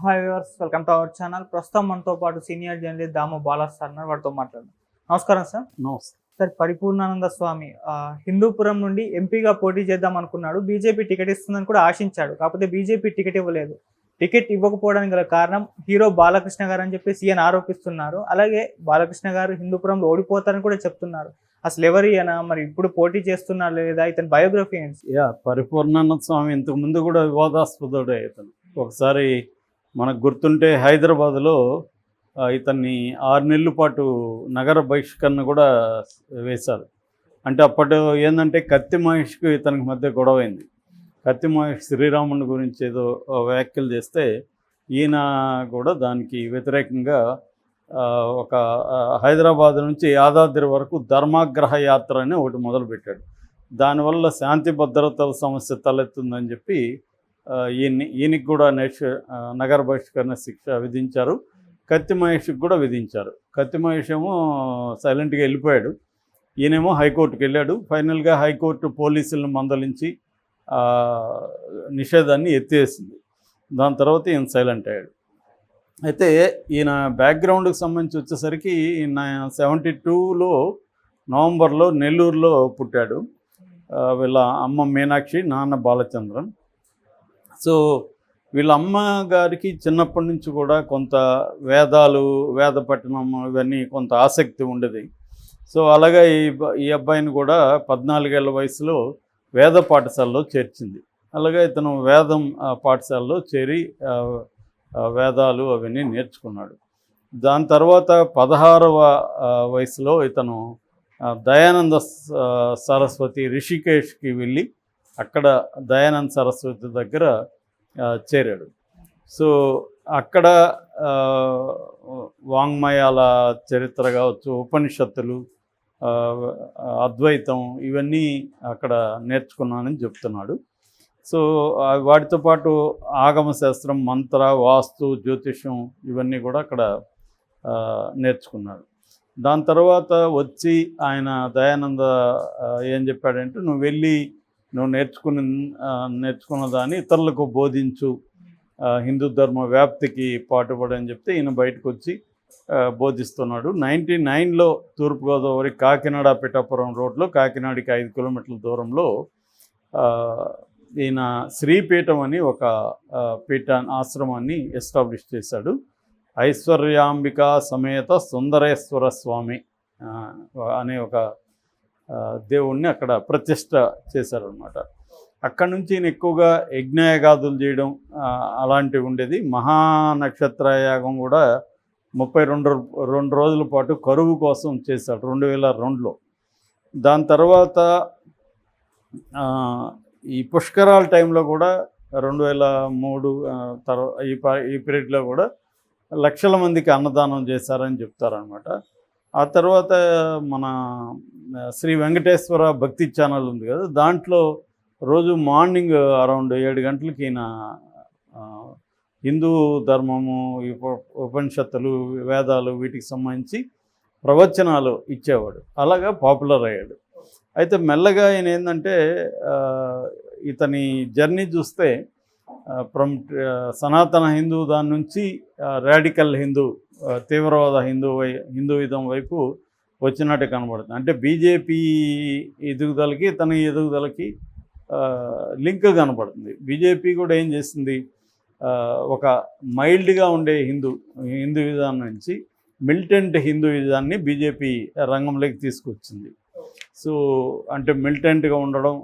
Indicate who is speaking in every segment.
Speaker 1: Hi viewers, welcome to our channel. ప్రస్తుతం మనతో పాటు సీనియర్ జర్నలిస్ట్ దాము బాలాస్ సార్ ఉన్నారు. వాటితో మాట్లాడదాం. నమస్కారం సార్.
Speaker 2: నమస్తే
Speaker 1: సార్, పరిపూర్ణానంద స్వామి హిందూపురం నుండి ఎంపీగా పోటీ చేద్దాం అనుకున్నాడు. బీజేపీ టికెట్ ఇస్తుందని కూడా ఆశించాడు. కాకపోతే బీజేపీ టికెట్ ఇవ్వలేదు. టికెట్ ఇవ్వకపోవడానికి గల కారణం హీరో బాలకృష్ణ గారు అని చెప్పేసి ఈయన ఆరోపిస్తున్నారు. అలాగే బాలకృష్ణ గారు హిందూపురంలో ఓడిపోతారని కూడా చెప్తున్నారు. అసలు ఎవరు ఈయన, మరి ఇప్పుడు పోటీ చేస్తున్నారు లేదా, ఇతని బయోగ్రఫీ ఏంటి?
Speaker 2: పరిపూర్ణానంద స్వామి ఇంతకు ముందు కూడా వివాదాస్పదుడే. ఇతను ఒకసారి మనకు గుర్తుంటే హైదరాబాద్లో ఇతన్ని 6 నెలల పాటు నగర బహిష్కరణ కూడా వేశారు. అంటే అప్పటి ఏంటంటే కత్తి మహేష్కు ఇతనికి మధ్య గొడవైంది. కత్తి మహేష్ శ్రీరాముని గురించి ఏదో వ్యాఖ్యలు చేస్తే ఈయన కూడా దానికి వ్యతిరేకంగా ఒక హైదరాబాద్ నుంచి యాదాద్రి వరకు ధర్మాగ్రహ యాత్ర అని ఒకటి మొదలుపెట్టాడు. దానివల్ల శాంతి భద్రతల సమస్య తలెత్తుందని చెప్పి ఈయనకి కూడా నగర బహిష్కరణ శిక్ష విధించారు. కత్తి మహేష్కి కూడా విధించారు. కత్తి మహేష్ ఏమో సైలెంట్గా వెళ్ళిపోయాడు. ఈయనేమో హైకోర్టుకి వెళ్ళాడు. ఫైనల్గా హైకోర్టు పోలీసులను మందలించి నిషేధాన్ని ఎత్తివేసింది. దాని తర్వాత ఈయన సైలెంట్ అయ్యాడు. అయితే ఈయన బ్యాక్గ్రౌండ్కి సంబంధించి వచ్చేసరికి ఈయన 72లో నవంబర్లో నెల్లూరులో పుట్టాడు. వీళ్ళ అమ్మ మీనాక్షి, నాన్న బాలచంద్రన్. సో వీళ్ళ అమ్మగారికి చిన్నప్పటి నుంచి కూడా కొంత వేద పఠనం ఇవన్నీ కొంత ఆసక్తి ఉండేది. సో అలాగే ఈ అబ్బాయిని కూడా 14 ఏళ్ల వయసులో వేద పాఠశాలలో చేర్చింది. అలాగే ఇతను వేదం పాఠశాలలో చేరి వేదాలు అవన్నీ నేర్చుకున్నాడు. దాని తర్వాత 16వ వయసులో ఇతను దయానంద సరస్వతి రిషికేష్కి వెళ్ళి అక్కడ దయానంద సరస్వతి దగ్గర చేరాడు. సో అక్కడ వాంగ్మయాల చరిత్ర కావచ్చు, ఉపనిషత్తులు, అద్వైతం ఇవన్నీ అక్కడ నేర్చుకున్నానని చెప్తున్నాడు. సో వాటితో పాటు ఆగమశాస్త్రం, మంత్ర, వాస్తు, జ్యోతిష్యం ఇవన్నీ కూడా అక్కడ నేర్చుకున్నాడు. దాని తర్వాత వచ్చి ఆయన దయానంద ఏం చెప్పాడంటే, నువ్వు వెళ్ళి నువ్వు నేర్చుకున్న దాన్ని ఇతరులకు బోధించు, హిందూ ధర్మ వ్యాప్తికి పాటుపడని చెప్తే ఈయన బయటకు వచ్చి బోధిస్తున్నాడు. 99లో తూర్పుగోదావరి కాకినాడ పిఠాపురం రోడ్లో కాకినాడకి 5 కిలోమీటర్ల దూరంలో ఈయన శ్రీపీఠం అని ఒక ఆశ్రమాన్ని ఎస్టాబ్లిష్ చేశాడు. ఐశ్వర్యాంబిక సమేత సుందరేశ్వర స్వామి అనే ఒక దేవుణ్ణి అక్కడ ప్రతిష్ట చేశారనమాట. అక్కడి నుంచి ఈయన ఎక్కువగా యజ్ఞయాగాదులు చేయడం అలాంటివి ఉండేది. మహానక్షత్ర యాగం కూడా 32 రోజుల పాటు కరువు కోసం చేశాడు 2002లో. దాని తర్వాత ఈ పుష్కరాల టైంలో కూడా 2003 ఈ పీరియడ్లో కూడా లక్షల మందికి అన్నదానం చేశారని చెప్తారనమాట. ఆ తర్వాత మన శ్రీ వెంకటేశ్వర భక్తి ఛానల్ ఉంది కదా, దాంట్లో రోజు మార్నింగ్ అరౌండ్ 7 గంటలకి ఈయన హిందూ ధర్మము, ఉపనిషత్తులు, వేదాలు వీటికి సంబంధించి ప్రవచనాలు ఇచ్చేవాడు. అలాగా పాపులర్ అయ్యాడు. అయితే మెల్లగా ఆయన ఏంటంటే ఇతని జర్నీ చూస్తే సనాతన హిందూ దాని నుంచి రాడికల్ హిందూ, తీవ్రవాద హిందూయిజం వైపు వచ్చినట్టు కనబడుతుంది. అంటే బీజేపీ ఎదుగుదలకి తన ఎదుగుదలకి లింక్ కనబడుతుంది. బీజేపీ కూడా ఏం చేసింది, ఒక మైల్డ్గా ఉండే హిందూయిజం నుంచి మిలిటెంట్ హిందూయిజాన్ని బీజేపీ రంగంలోకి తీసుకొచ్చింది. సో అంటే మిలిటెంట్గా ఉండడం,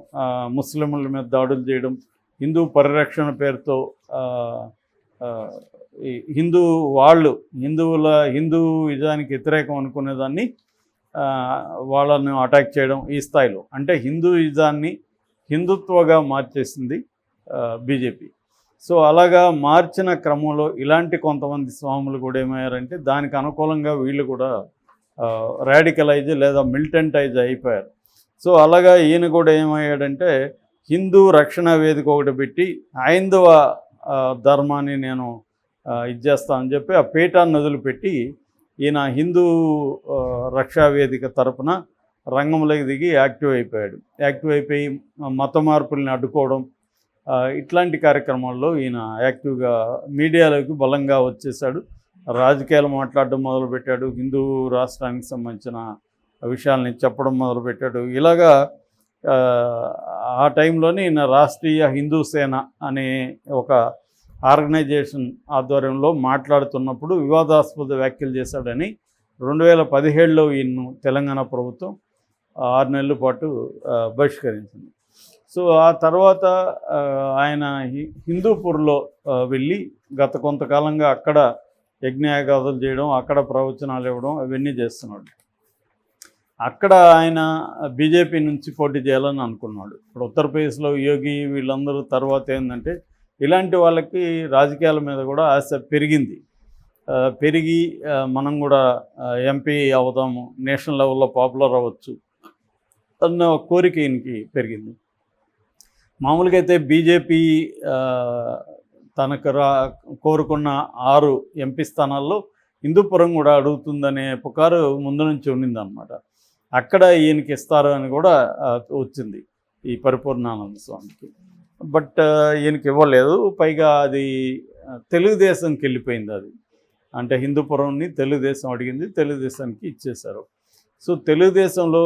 Speaker 2: ముస్లింల మీద దాడులు చేయడం, హిందూ పరిరక్షణ పేరుతో హిందూయిజానికి వ్యతిరేకం అనుకునేదాన్ని వాళ్ళను అటాక్ చేయడం, ఈ స్థాయిలో అంటే హిందూయిజాన్ని హిందుత్వగా మార్చేసింది బీజేపీ. సో అలాగా మార్చిన క్రమంలో ఇలాంటి కొంతమంది స్వాములు కూడా ఏమయ్యారంటే దానికి అనుకూలంగా వీళ్ళు కూడా రాడికలైజ్ లేదా మిలిటెంటైజ్ అయిపోయారు. సో అలాగా ఈయన కూడా ఏమయ్యాడంటే హిందూ రక్షణ వేదిక ఒకటి పెట్టి హైందవ ధర్మాన్ని నేను ఇచ్చేస్తానని చెప్పి ఆ పీఠాన్ని వదిలిపెట్టి ఈయన హిందూ రక్షా వేదిక తరపున రంగంలోకి దిగి యాక్టివ్ అయిపోయి మత మార్పుల్ని అడ్డుకోవడం, ఇట్లాంటి కార్యక్రమాల్లో ఈయన యాక్టివ్గా మీడియాలోకి బలంగా వచ్చేసాడు. రాజకీయాలు మాట్లాడడం మొదలుపెట్టాడు. హిందూ రాష్ట్రానికి సంబంధించిన విషయాల్ని చెప్పడం మొదలుపెట్టాడు. ఇలాగా ఆ టైంలోనే ఈయన రాష్ట్రీయ హిందూ సేన అనే ఒక ఆర్గనైజేషన్ ఆధ్వర్యంలో మాట్లాడుతున్నప్పుడు వివాదాస్పద వ్యాఖ్యలు చేశాడని 2017లో ఈయన్ను తెలంగాణ ప్రభుత్వం 6 నెలల పాటు బహిష్కరించింది. సో ఆ తర్వాత ఆయన హిందూపూర్లో వెళ్ళి గత కొంతకాలంగా అక్కడ యజ్ఞయాగాదులు చేయడం, అక్కడ ప్రవచనాలు ఇవ్వడం అవన్నీ చేస్తున్నాడు. అక్కడ ఆయన బీజేపీ నుంచి పోటీ చేయాలని అనుకున్నాడు. ఇప్పుడు ఉత్తరప్రదేశ్లో యోగి వీళ్ళందరూ తర్వాత ఏంటంటే ఇలాంటి వాళ్ళకి రాజకీయాల మీద కూడా ఆశ పెరిగి మనం కూడా ఎంపీ అవుదాము, నేషనల్ లెవెల్లో పాపులర్ అవ్వచ్చు అన్న కోరిక ఈయనకి పెరిగింది. మామూలుగా అయితే బీజేపీ తనకు కోరుకున్న 6 ఎంపీ స్థానాల్లో హిందూపురం కూడా అడుగుతుందనే పుకారు ముందు నుంచి ఉండిందన్నమాట. అక్కడ ఈయనకి ఇస్తారు అని కూడా వచ్చింది ఈ పరిపూర్ణానంద స్వామికి. బట్ ఈయనకి ఇవ్వలేదు. పైగా అది తెలుగుదేశంకి వెళ్ళిపోయింది. అది అంటే హిందూపురంని తెలుగుదేశం అడిగింది, తెలుగుదేశానికి ఇచ్చేశారు. సో తెలుగుదేశంలో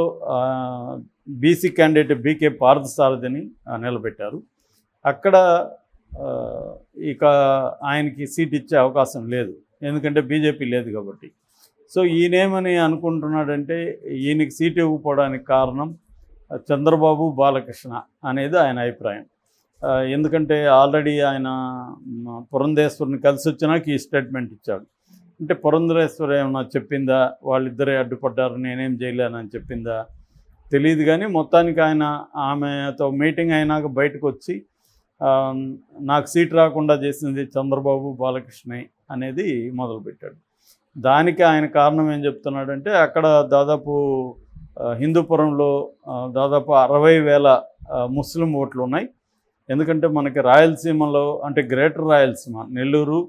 Speaker 2: బీసీ క్యాండిడేట్ బీకే పార్థసారథిని నిలబెట్టారు. అక్కడ ఇక ఆయనకి సీట్ ఇచ్చే అవకాశం లేదు, ఎందుకంటే బీజేపీ లేదు కాబట్టి. సో ఈయనేమని అనుకుంటున్నాడంటే ఈయనకి సీట్ ఇవ్వకపోవడానికి కారణం చంద్రబాబు బాలకృష్ణ అనేది ఆయన అభిప్రాయం. ఎందుకంటే ఆల్రెడీ ఆయన పురంధేశ్వరిని కలిసి వచ్చినాక ఈ స్టేట్మెంట్ ఇచ్చాడు. అంటే పురంధరేశ్వరి ఏమన్నా చెప్పిందా, వాళ్ళిద్దరే అడ్డుపడ్డారు నేనేం చేయలేనని చెప్పిందా తెలియదు. కానీ మొత్తానికి ఆయన ఆమెతో మీటింగ్ అయినాక బయటకు వచ్చి నాకు సీట్ రాకుండా చేసింది చంద్రబాబు బాలకృష్ణ అనేది మొదలుపెట్టాడు. దానికి ఆయన కారణం ఏం చెప్తున్నాడంటే అక్కడ దాదాపు హిందూపురంలో దాదాపు 60,000 ముస్లిం ఓట్లు ఉన్నాయి. ఎందుకంటే మనకి రాయలసీమలో అంటే గ్రేటర్ రాయలసీమ నెల్లూరు,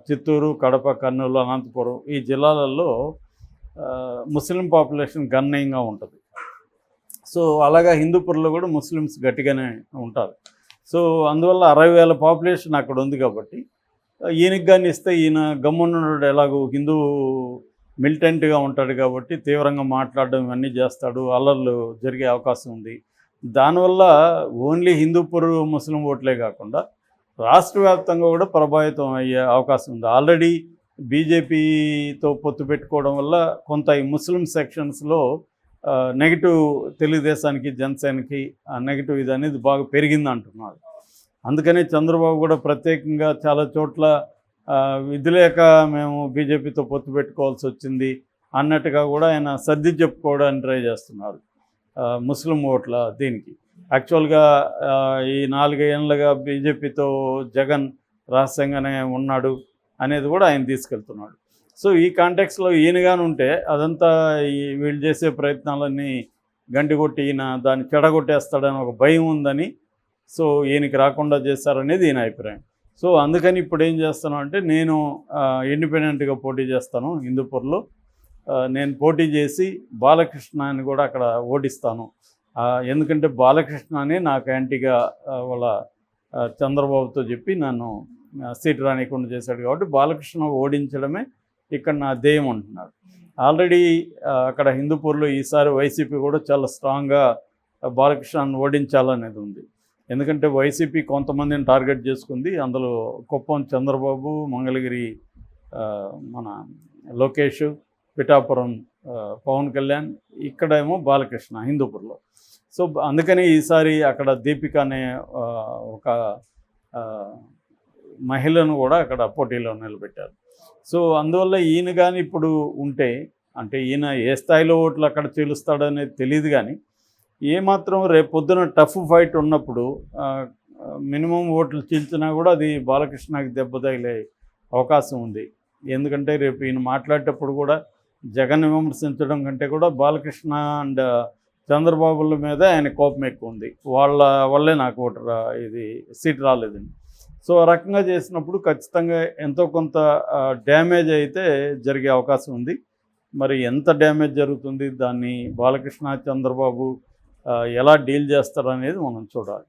Speaker 2: చిత్తూరు, కడప, కర్నూలు, అనంతపురం ఈ జిల్లాలలో ముస్లిం పాపులేషన్ గణనీయంగా ఉంటుంది. సో అలాగా హిందూపురంలో కూడా ముస్లిమ్స్ గట్టిగానే ఉంటారు. సో అందువల్ల 60,000 పాపులేషన్ అక్కడ ఉంది కాబట్టి ఈయనకి కానీ ఇస్తే ఈయన గమ్మునున్నాడు, ఎలాగో హిందూ మిలిటెంట్గా ఉంటాడు కాబట్టి తీవ్రంగా మాట్లాడడం ఇవన్నీ చేస్తాడు, అల్లర్లు జరిగే అవకాశం ఉంది. దానివల్ల ఓన్లీ హిందూపూర్ ముస్లిం ఓట్లే కాకుండా రాష్ట్ర వ్యాప్తంగా కూడా ప్రభావితం అయ్యే అవకాశం ఉంది. ఆల్రెడీ బీజేపీతో పొత్తు పెట్టుకోవడం వల్ల కొంత ఈ ముస్లిం సెక్షన్స్లో నెగిటివ్ తెలుగుదేశానికి జనసేనకి నెగిటివ్ ఇది అనేది బాగా పెరిగింది అంటున్నారు. అందుకని చంద్రబాబు కూడా ప్రత్యేకంగా చాలా చోట్ల విధి లేక మేము బీజేపీతో పొత్తు పెట్టుకోవాల్సి వచ్చింది అన్నట్టుగా కూడా ఆయన సర్ది చెప్పుకోవడానికి ట్రై చేస్తున్నారు ముస్లిం ఓట్ల దీనికి. యాక్చువల్గా ఈ 4 ఏళ్ళుగా బీజేపీతో జగన్ రహస్యంగానే ఉన్నాడు అనేది కూడా ఆయన తీసుకెళ్తున్నాడు. సో ఈ కాంటెక్స్లో ఈయనగానే ఉంటే అదంతా వీళ్ళు చేసే ప్రయత్నాలన్నీ గంటికొట్టి ఈయన దాన్ని చెడగొట్టేస్తాడని ఒక భయం ఉందని సో ఈయనకి రాకుండా చేస్తారనేది ఈయన అభిప్రాయం. సో అందుకని ఇప్పుడు ఏం చేస్తాను అంటే నేను ఇండిపెండెంట్గా పోటీ చేస్తాను హిందూపూర్లో. నేను పోటీ చేసి బాలకృష్ణని కూడా అక్కడ ఓడిస్తాను. ఎందుకంటే బాలకృష్ణ అని నాకు యాంటీగా వాళ్ళ చంద్రబాబుతో చెప్పి నన్ను సీట్ రానికుండా చేశాడు కాబట్టి బాలకృష్ణ ఓడించడమే ఇక్కడ నా ధ్యేయం అంటున్నారు. ఆల్రెడీ అక్కడ హిందూపూర్లో ఈసారి వైసీపీ కూడా చాలా స్ట్రాంగ్గా బాలకృష్ణను ఓడించాలనేది ఉంది. ఎందుకంటే వైసీపీ కొంతమందిని టార్గెట్ చేసుకుంది. అందులో కుప్పం చంద్రబాబు, మంగళగిరి మన లోకేష్, పిఠాపురం పవన్ కళ్యాణ్, ఇక్కడేమో బాలకృష్ణ హిందూపూర్లో. సో అందుకని ఈసారి అక్కడ దీపిక అనే ఒక మహిళను కూడా అక్కడ పోటీలో నిలబెట్టారు. సో అందువల్ల ఈయన కానీ ఇప్పుడు ఉంటే అంటే ఈయన ఏ స్థాయిలో ఓట్లు అక్కడ చీలుస్తాడనేది తెలియదు. కానీ ఏమాత్రం రేపు పొద్దున టఫ్ ఫైట్ ఉన్నప్పుడు మినిమం ఓట్లు చీల్చినా కూడా అది బాలకృష్ణకి దెబ్బ తగిలే అవకాశం ఉంది. ఎందుకంటే రేపు ఈయన మాట్లాడేటప్పుడు కూడా జగన్ విమర్శించడం కంటే కూడా బాలకృష్ణ అండ్ చంద్రబాబుల మీద ఆయన కోపం ఎక్కువ ఉంది. వాళ్ళ వల్లే నాకు ఓటు ఇది సీట్ రాలేదని. సో ఆ రకంగా చేసినప్పుడు ఖచ్చితంగా ఎంతో కొంత డ్యామేజ్ అయితే జరిగే అవకాశం ఉంది. మరి ఎంత డ్యామేజ్ జరుగుతుంది, దాన్ని బాలకృష్ణ చంద్రబాబు ఎలా డీల్ చేస్తారనేది మనం చూడాలి.